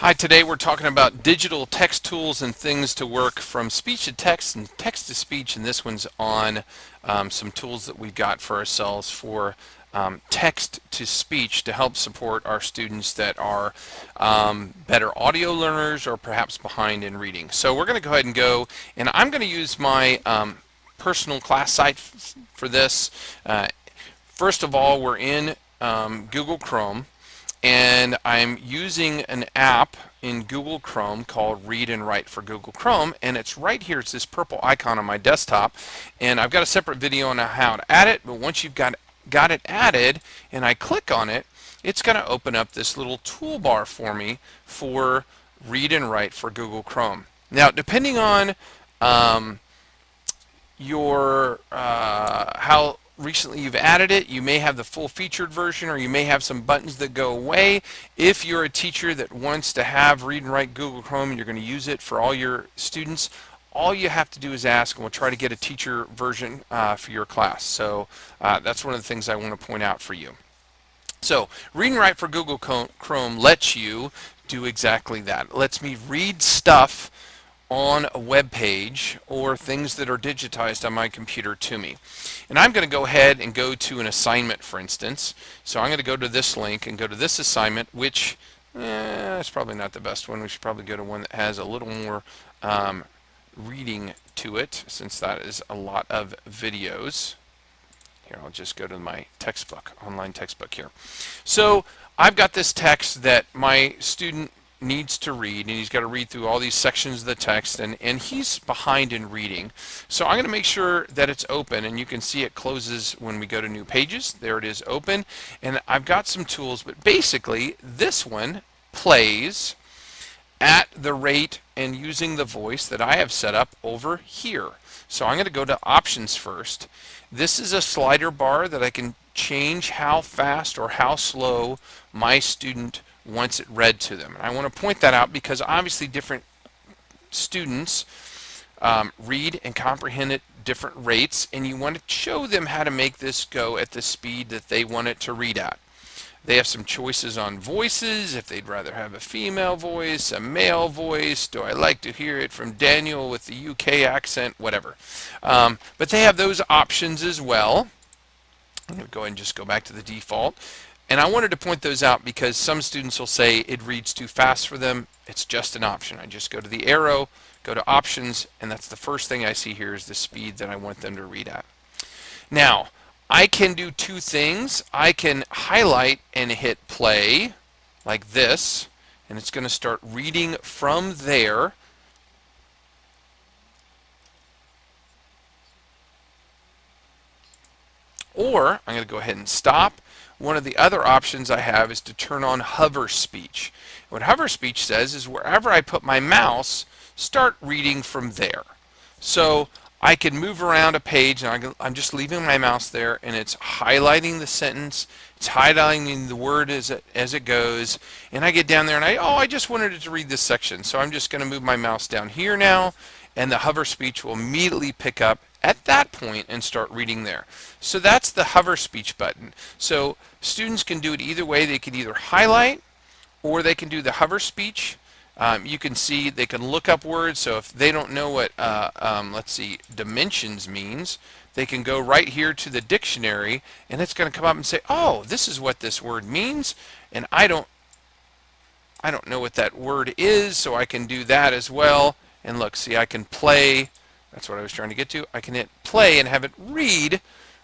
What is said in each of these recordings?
Hi, today we're talking about digital text tools and things to work from speech to text and text to speech, and this one's on some tools that we've got for ourselves for text to speech to help support our students that are better audio learners or perhaps behind in reading. So we're going to go ahead and go, and I'm going to use my personal class site for this. First of all, we're in Google Chrome, and I'm using an app in Google Chrome called Read and Write for Google Chrome, and it's right here. It's this purple icon on my desktop, and I've got a separate video on how to add it, but once you've got it added and I click on it, it's going to open up this little toolbar for me for Read and Write for Google Chrome. Now, depending on your how recently you've added it, you may have the full featured version, or you may have some buttons that go away. If you're a teacher that wants to have Read and Write Google Chrome and you're going to use it for all your students, all you have to do is ask, and we'll try to get a teacher version for your class. So that's one of the things I want to point out for you. So Read and Write for Google Chrome lets you do exactly that. It lets me read stuff on a web page or things that are digitized on my computer to me. And I'm going to go ahead and go to an assignment, for instance. So I'm going to go to this link and go to this assignment, which is probably not the best one. We should probably go to one that has a little more reading to it, since that is a lot of videos. Here, I'll just go to my textbook, online textbook here. So I've got this text that my student needs to read, and he's got to read through all these sections of the text, and he's behind in reading. So I'm going to make sure that it's open, and you can see it closes when we go to new pages. There it is, open, and I've got some tools, but basically this one plays at the rate and using the voice that I have set up over here. So I'm going to go to options first. This is a slider bar that I can change how fast or how slow my student wants it read to them. And I want to point that out because obviously different students read and comprehend at different rates, and you want to show them how to make this go at the speed that they want it to read at. They have some choices on voices, if they'd rather have a female voice, a male voice, do I like to hear it from Daniel with the UK accent, whatever. But they have those options as well. I'm going to go ahead and just go back to the default. And I wanted to point those out because some students will say it reads too fast for them. It's just an option. I just go to the arrow, go to options, and that's the first thing I see here is the speed that I want them to read at. Now, I can do two things. I can highlight and hit play like this, and it's going to start reading from there. Or I'm going to go ahead and stop. One of the other options I have is to turn on hover speech. What hover speech says is wherever I put my mouse, start reading from there. So I can move around a page, and I'm just leaving my mouse there, and it's highlighting the sentence, it's highlighting the word as it goes, and I get down there and I just wanted it to read this section. So I'm just going to move my mouse down here now, and the hover speech will immediately pick up at that point and start reading there. So that's the hover speech button. So students can do it either way. They can either highlight or they can do the hover speech. You can see they can look up words. So if they don't know what, let's see, dimensions means, they can go right here to the dictionary, and it's going to come up and say, oh, this is what this word means, and I don't know what that word is, so I can do that as well. And look, see, I can play. That's what I was trying to get to. I can hit play and have it read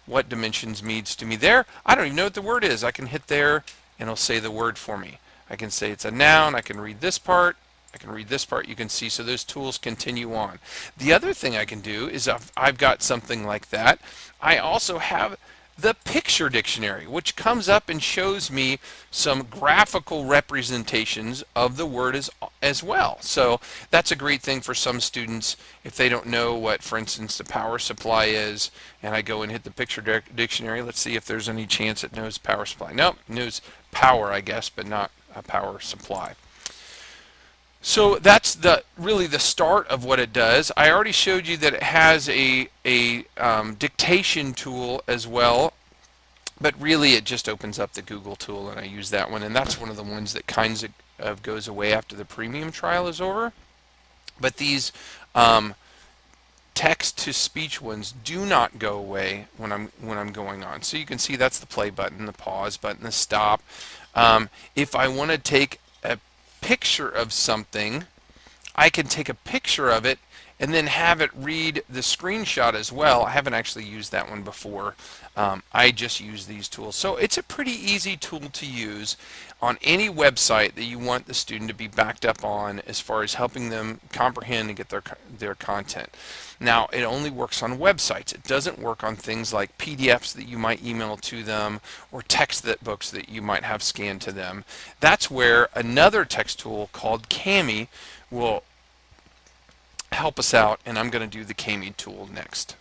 what dimensions means to me there. I don't even know what the word is. I can hit there and it'll say the word for me. I can say it's a noun. I can read this part. I can read this part. You can see, so those tools continue on. The other thing I can do is if I've got something like that, I also have the picture dictionary, which comes up and shows me some graphical representations of the word as well. So that's a great thing for some students if they don't know what, for instance, the power supply is, and I go and hit the picture dictionary. Let's see if there's any chance it knows power supply. Nope, it knows power, I guess, but not a power supply. So that's really the start of what it does. I already showed you that it has a dictation tool as well. But really it just opens up the Google tool, and I use that one, and that's one of the ones that of goes away after the premium trial is over. But these um, text to speech ones do not go away when I'm going on. So you can see that's the play button, the pause button, the stop. If I want to take a picture of something, I can take a picture of it and then have it read the screenshot as well. I haven't actually used that one before. I just use these tools. So it's a pretty easy tool to use on any website that you want the student to be backed up on as far as helping them comprehend and get their content. Now, it only works on websites. It doesn't work on things like PDFs that you might email to them or text books that you might have scanned to them. That's where another text tool called Kami will help us out, and I'm going to do the Kami tool next.